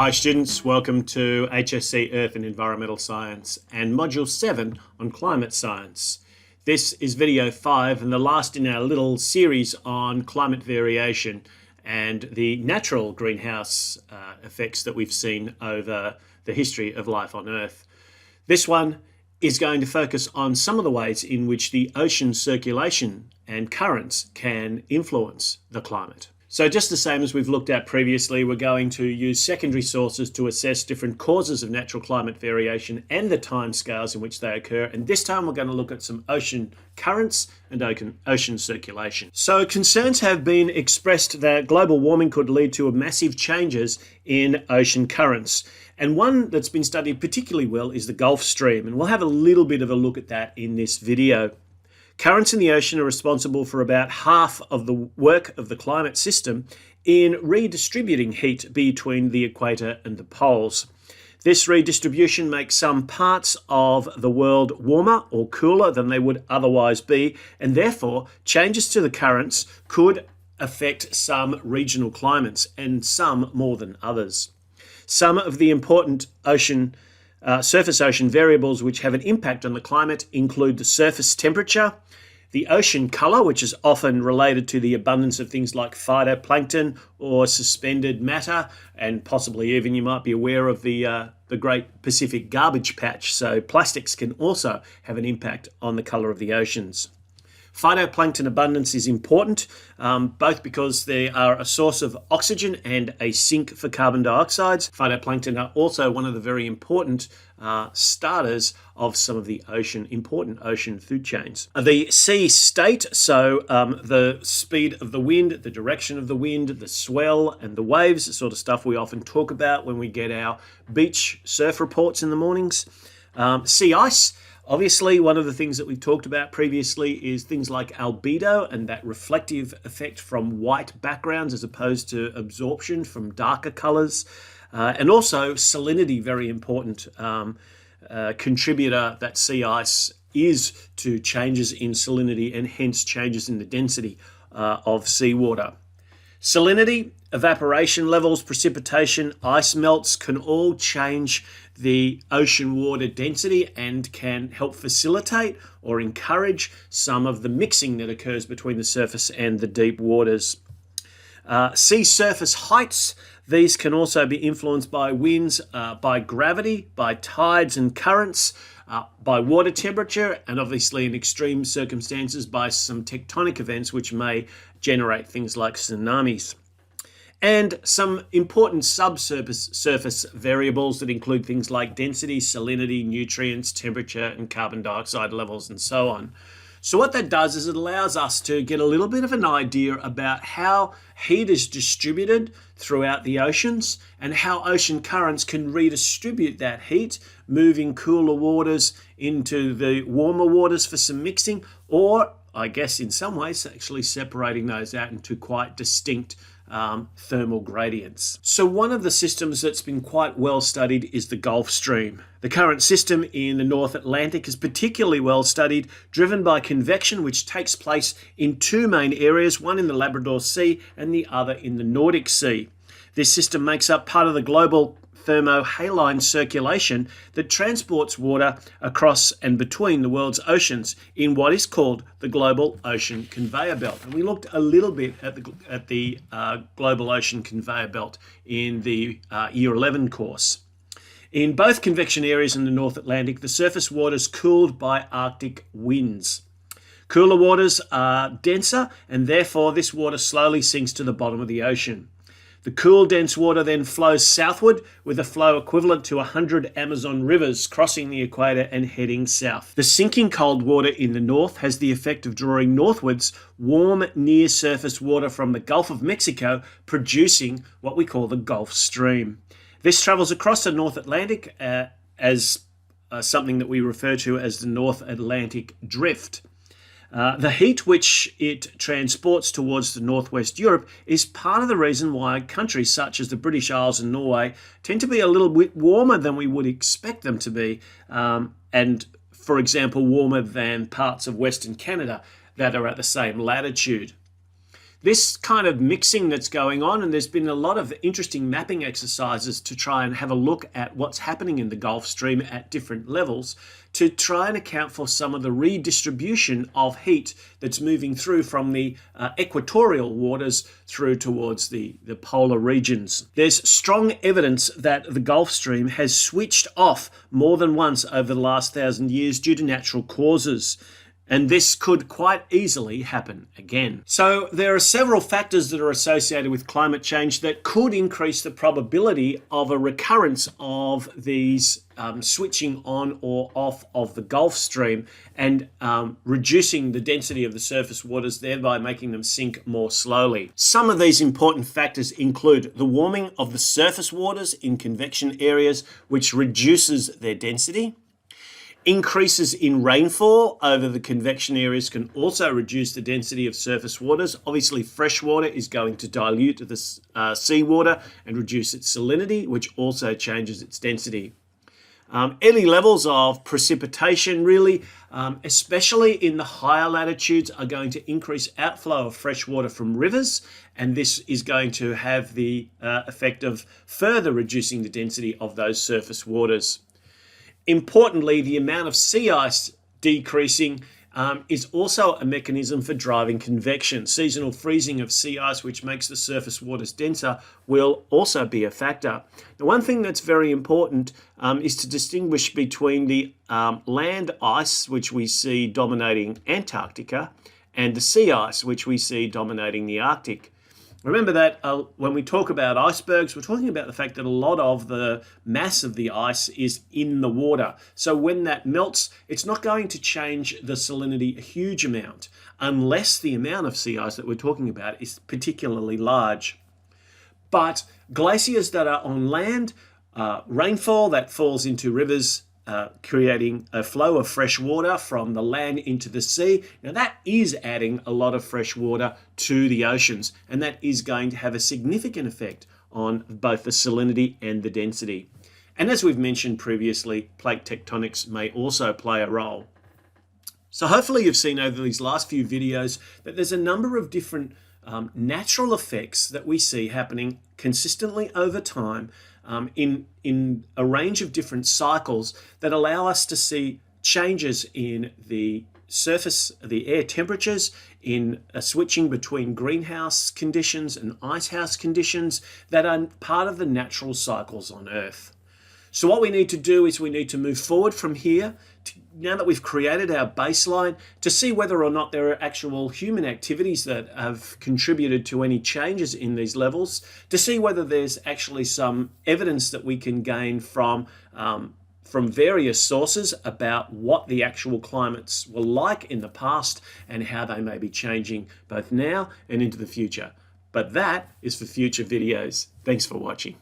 Hi students, welcome to HSC Earth and Environmental Science and Module 7 on Climate Science. This is video 5 and the last in our little series on climate variation and the natural greenhouse effects that we've seen over the history of life on Earth. This one is going to focus on some of the ways in which the ocean circulation and currents can influence the climate. So just the same as we've looked at previously, we're going to use secondary sources to assess different causes of natural climate variation and the timescales in which they occur. And this time we're going to look at some ocean currents and ocean circulation. So concerns have been expressed that global warming could lead to massive changes in ocean currents. And one that's been studied particularly well is the Gulf Stream. And we'll have a little bit of a look at that in this video. Currents in the ocean are responsible for about half of the work of the climate system in redistributing heat between the equator and the poles. This redistribution makes some parts of the world warmer or cooler than they would otherwise be, and therefore changes to the currents could affect some regional climates and some more than others. Some of the important surface ocean variables which have an impact on the climate include the surface temperature, the ocean colour, which is often related to the abundance of things like phytoplankton or suspended matter, and possibly even you might be aware of the Great Pacific Garbage Patch. So plastics can also have an impact on the colour of the oceans. Phytoplankton abundance is important, both because they are a source of oxygen and a sink for carbon dioxide. Phytoplankton are also one of the very important starters of some of the important ocean food chains. The sea state, so the speed of the wind, the direction of the wind, the swell and the waves, the sort of stuff we often talk about when we get our beach surf reports in the mornings. Sea ice. Obviously, one of the things that we've talked about previously is things like albedo and that reflective effect from white backgrounds as opposed to absorption from darker colours. And also salinity, very important contributor that sea ice is to changes in salinity and hence changes in the density of seawater. Salinity, evaporation levels, precipitation, ice melts can all change the ocean water density and can help facilitate or encourage some of the mixing that occurs between the surface and the deep waters. Sea surface heights, these can also be influenced by winds, by gravity, by tides and currents, by water temperature, and obviously in extreme circumstances by some tectonic events which may generate things like tsunamis. And some important subsurface variables that include things like density, salinity, nutrients, temperature, and carbon dioxide levels, and so on. So what that does is it allows us to get a little bit of an idea about how heat is distributed throughout the oceans and how ocean currents can redistribute that heat, moving cooler waters into the warmer waters for some mixing, or I guess in some ways actually separating those out into quite distinct thermal gradients. So one of the systems that's been quite well studied is the Gulf Stream. The current system in the North Atlantic is particularly well studied, driven by convection, which takes place in two main areas, one in the Labrador Sea and the other in the Nordic Sea. This system makes up part of the global thermohaline circulation that transports water across and between the world's oceans in what is called the global ocean conveyor belt. And we looked a little bit at the global ocean conveyor belt in the Year 11 course. In both convection areas in the North Atlantic, the surface water is cooled by Arctic winds. Cooler waters are denser, and therefore this water slowly sinks to the bottom of the ocean. The cool, dense water then flows southward with a flow equivalent to 100 Amazon rivers crossing the equator and heading south. The sinking cold water in the north has the effect of drawing northwards warm, near-surface water from the Gulf of Mexico, producing what we call the Gulf Stream. This travels across the North Atlantic as something that we refer to as the North Atlantic Drift. The heat which it transports towards the northwest Europe is part of the reason why countries such as the British Isles and Norway tend to be a little bit warmer than we would expect them to be, and for example warmer than parts of Western Canada that are at the same latitude. This kind of mixing that's going on, and there's been a lot of interesting mapping exercises to try and have a look at what's happening in the Gulf Stream at different levels to try and account for some of the redistribution of heat that's moving through from the equatorial waters through towards the polar regions. There's strong evidence that the Gulf Stream has switched off more than once over the last 1,000 years due to natural causes. And this could quite easily happen again. So there are several factors that are associated with climate change that could increase the probability of a recurrence of these switching on or off of the Gulf Stream and reducing the density of the surface waters, thereby making them sink more slowly. Some of these important factors include the warming of the surface waters in convection areas, which reduces their density. Increases in rainfall over the convection areas can also reduce the density of surface waters. Obviously, fresh water is going to dilute the seawater and reduce its salinity, which also changes its density. Early levels of precipitation, really, especially in the higher latitudes, are going to increase outflow of fresh water from rivers, and this is going to have the effect of further reducing the density of those surface waters. Importantly, the amount of sea ice decreasing is also a mechanism for driving convection. Seasonal freezing of sea ice, which makes the surface waters denser, will also be a factor. The one thing that's very important is to distinguish between the land ice, which we see dominating Antarctica, and the sea ice, which we see dominating the Arctic. Remember that when we talk about icebergs, we're talking about the fact that a lot of the mass of the ice is in the water. So when that melts, it's not going to change the salinity a huge amount unless the amount of sea ice that we're talking about is particularly large. But glaciers that are on land, rainfall that falls into rivers, creating a flow of fresh water from the land into the sea. Now that is adding a lot of fresh water to the oceans, and that is going to have a significant effect on both the salinity and the density. And as we've mentioned previously, plate tectonics may also play a role. So hopefully you've seen over these last few videos that there's a number of different natural effects that we see happening consistently over time in a range of different cycles that allow us to see changes in the surface, the air temperatures, in a switching between greenhouse conditions and icehouse conditions that are part of the natural cycles on Earth. So what we need to do is we need to move forward from here, now that we've created our baseline, to see whether or not there are actual human activities that have contributed to any changes in these levels, to see whether there's actually some evidence that we can gain from various sources about what the actual climates were like in the past and how they may be changing both now and into the future. But that is for future videos. Thanks for watching.